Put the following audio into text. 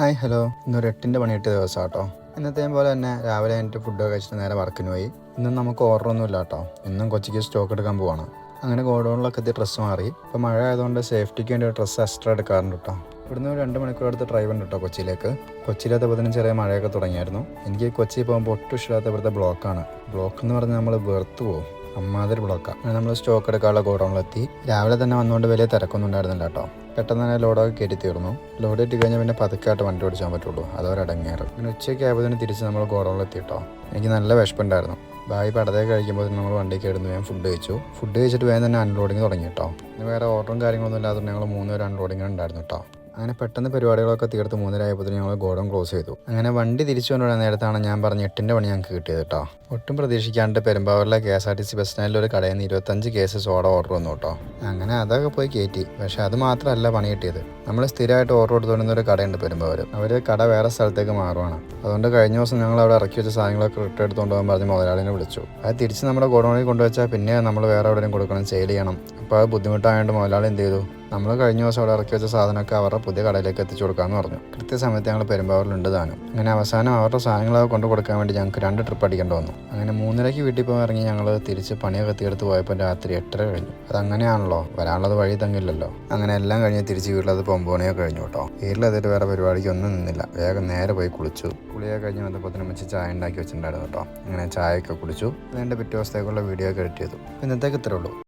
Hi hello, ഇന്നൊരു 8ൻ്റെ പണിയിട്ട ദിവസം കേട്ടോ. ഇന്നത്തെയും പോലെ തന്നെ രാവിലെ കഴിഞ്ഞിട്ട് ഫുഡൊക്കെ കഴിച്ചിട്ട് നേരെ വർക്കിന് പോയി. ഇന്നും നമുക്ക് ഓർഡറൊന്നും ഇല്ല കേട്ടോ. ഇന്നും കൊച്ചിക്ക് സ്റ്റോക്ക് എടുക്കാൻ പോവാണ്. അങ്ങനെ ഗോഡൗണിലൊക്കെ എത്തി ഡ്രസ്സ് മാറി. ഇപ്പോൾ മഴ ആയതുകൊണ്ട് സേഫ്റ്റിക്ക് വേണ്ടി ഒരു ഡ്രസ്സ് എക്സ്ട്രാ എടുക്കാറുണ്ട് കേട്ടോ. ഇവിടുന്ന് ഒരു 2 മണിക്കൂർ അടുത്ത് ഡ്രൈവ് ഉണ്ട് കേട്ടോ കൊച്ചിയിലേക്ക്. കൊച്ചിയിലെത്തപ്പോഴത്തേനും ചെറിയ മഴയൊക്കെ തുടങ്ങിയായിരുന്നു. എനിക്ക് കൊച്ചി പോകുമ്പോൾ ഒട്ടും ഇഷ്ടമില്ലാത്ത ഇവിടുത്തെ ബ്ലോക്കാണ്. ബ്ലോക്ക് എന്ന് പറഞ്ഞാൽ നമ്മൾ വെറുത്ത് പോകും. അമ്മാതിരി ബ്ലോക്കാണ്. അങ്ങനെ നമ്മൾ സ്റ്റോക്ക് എടുക്കാനുള്ള ഗോഡൗണിലെത്തി. രാവിലെ തന്നെ വന്നുകൊണ്ട് വലിയ തിരക്കൊന്നും ഉണ്ടായിരുന്നില്ല കേട്ടോ. പെട്ടെന്ന് തന്നെ ലോഡൊക്കെ കയറ്റി തീർന്നു. ലോഡ് ഇട്ട് കഴിഞ്ഞാൽ പിന്നെ പതുക്കായിട്ട് വണ്ടി ഓടിച്ചാൻ പറ്റുള്ളൂ. അതവരടങ്ങേറ്. പിന്നെ ഉച്ചയ്ക്ക് ആയപ്പോൾ തിരിച്ച് നമ്മൾ ഗോഡൗണിലെത്തി കേട്ടോ. എനിക്ക് നല്ല വിശപ്പുണ്ടായിരുന്നു. ബായി പടത്തേക്ക് കഴിക്കുമ്പോൾ നമ്മൾ വണ്ടിക്ക് കിടന്ന് വേഗം ഫുഡ് കഴിച്ചു. ഫുഡ് കഴിച്ചിട്ട് വേഗം തന്നെ അൺലോഡിങ് തുടങ്ങി കേട്ടോ. പിന്നെ വേറെ ഓർഡറും കാര്യങ്ങളൊന്നും ഇല്ലാത്തതുകൊണ്ട് ഞങ്ങൾ 3 പേര് അൺലോഡിങ് ഉണ്ടായിരുന്നു കേട്ടോ. അങ്ങനെ പെട്ടെന്ന് പരിപാടികളൊക്കെ തീർത്ത് 3:30 ആയപ്പോൾ ഞങ്ങൾ ഗോഡൗൺ ക്ലോസ് ചെയ്തു. അങ്ങനെ വണ്ടി തിരിച്ചു കൊണ്ടുവരുന്ന നേരത്താണ് ഞാൻ പറഞ്ഞ 8ൻ്റെ പണി ഞങ്ങൾക്ക് കിട്ടിയത് കേട്ടോ. ഒട്ടും പ്രതീക്ഷിക്കാണ്ട് പെരുമ്പാവൂരിലെ KSRTC ബസ് സ്റ്റാൻഡിൽ ഒരു കടയിൽ നിന്ന് 25 കേസ് സോഡ ഓർഡർ വന്നു കേട്ടോ. അങ്ങനെ അതൊക്കെ പോയി കയറ്റി. പക്ഷേ അത് മാത്രമല്ല പണി കിട്ടിയത്. നമ്മൾ സ്ഥിരമായിട്ട് ഓർഡർ കൊടുത്തുകൊണ്ടിരുന്ന ഒരു കടയുണ്ട് പെരുമ്പാവൂർ. അവർ കട വേറെ സ്ഥലത്തേക്ക് മാറുവാണ്. അതുകൊണ്ട് കഴിഞ്ഞ ദിവസം ഞങ്ങൾ അവിടെ ഇറക്കി വെച്ച സാധനങ്ങളൊക്കെ റിട്ടേൺ എടുത്തുകൊണ്ട് പോകാൻ പറഞ്ഞ് മുതലാളിനെ വിളിച്ചു. അത് തിരിച്ച് നമ്മുടെ ഗോഡൗണിൽ കൊണ്ടുവച്ചാൽ പിന്നെ നമ്മൾ വേറെ എവിടെയും കൊടുക്കണം, സെയിൽ ചെയ്യണം. അപ്പോൾ അത് ബുദ്ധിമുട്ടായതുകൊണ്ട് മുതലാളി എന്ത് ചെയ്തു, നമ്മൾ കഴിഞ്ഞ ദിവസം അവിടെ ഇറക്കി വെച്ച സാധനമൊക്കെ അവരുടെ പുതിയ കടയിലേക്ക് എത്തിച്ചു കൊടുക്കാമെന്ന് പറഞ്ഞു. കൃത്യസമയത്ത് ഞങ്ങൾ പെരുമ്പാവൂരിലുണ്ട് താനും. അങ്ങനെ അവസാനം അവരുടെ സാധനങ്ങളൊക്കെ കൊണ്ട് കൊടുക്കാൻ വേണ്ടി ഞങ്ങൾക്ക് 2 ട്രിപ്പ് അടിക്കേണ്ടി വന്നു. അങ്ങനെ 3:30 വീട്ടിൽ പോയി ഇറങ്ങി ഞങ്ങൾ തിരിച്ച് പണിയൊക്കെ തീർത്ത് പോയപ്പോൾ രാത്രി 8:30 കഴിഞ്ഞു. അതങ്ങനെയാണല്ലോ, വരാനുള്ളത് വഴി തങ്ങില്ലല്ലോ. അങ്ങനെ എല്ലാം കഴിഞ്ഞ് തിരിച്ച് വീട്ടിലത് 9 മണിയൊക്കെ കഴിഞ്ഞു കേട്ടോ. വീട്ടിലെത്തിയിട്ട് വേറെ പരിപാടിക്ക് ഒന്നും നിന്നില്ല. വേഗം നേരെ പോയി കുളിച്ചു. കുളിയൊക്കെ കഴിഞ്ഞ് വന്നപ്പോൾ വെച്ച് ചായ ഉണ്ടാക്കി വെച്ചിട്ടുണ്ടായിരുന്നു കേട്ടോ. അങ്ങനെ ചായയൊക്കെ കുടിച്ചു. അതിൻ്റെ പിറ്റേ ദിവസത്തേക്കുള്ള വീഡിയോ ഒക്കെ എഡിറ്റ് ചെയ്തു. ഇന്നത്തേക്ക് ഇത്രേ ഉള്ളൂ.